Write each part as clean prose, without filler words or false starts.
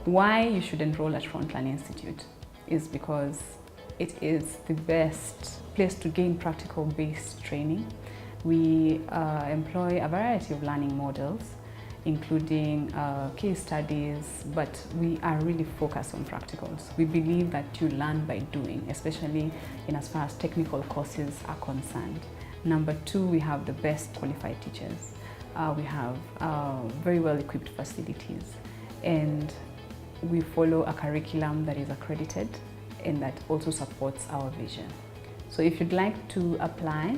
Why you should enroll at Frontlearn Institute is because it is the best place to gain practical-based training. We employ a variety of learning models, including case studies, but we are really focused on practicals. We believe that you learn by doing, especially in as far as technical courses are concerned. Number two, we have the best qualified teachers. We have very well-equipped facilities, and we follow a curriculum that is accredited and that also supports our vision. So if you'd like to apply,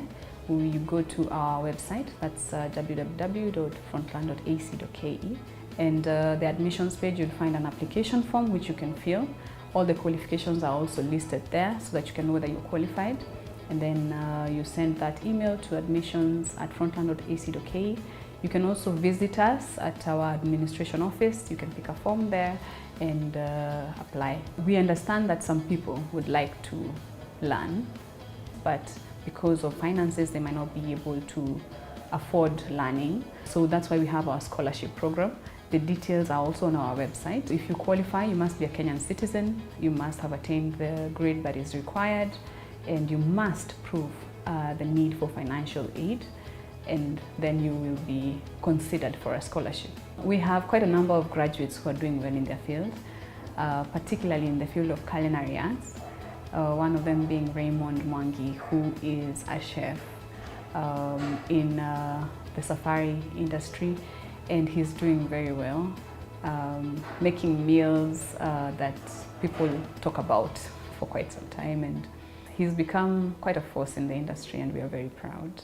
you go to our website, that's www.frontlearn.ac.ke, and the admissions page, you'll find an application form which you can fill. All the qualifications are also listed there so that you can know that you're qualified, and then you send that email to admissions@frontlearn.ac.ke. You can also visit us at our administration office. You can pick a form there and apply. We understand that some people would like to learn, but because of finances, they might not be able to afford learning. So that's why we have our scholarship program. The details are also on our website. If you qualify, you must be a Kenyan citizen, you must have attained the grade that is required, and you must prove the need for financial aid, and then you will be considered for a scholarship. We have quite a number of graduates who are doing well in their field, particularly in the field of culinary arts. One of them being Raymond Mwangi, who is a chef in the safari industry, and he's doing very well, making meals that people talk about for quite some time, and he's become quite a force in the industry, and we are very proud.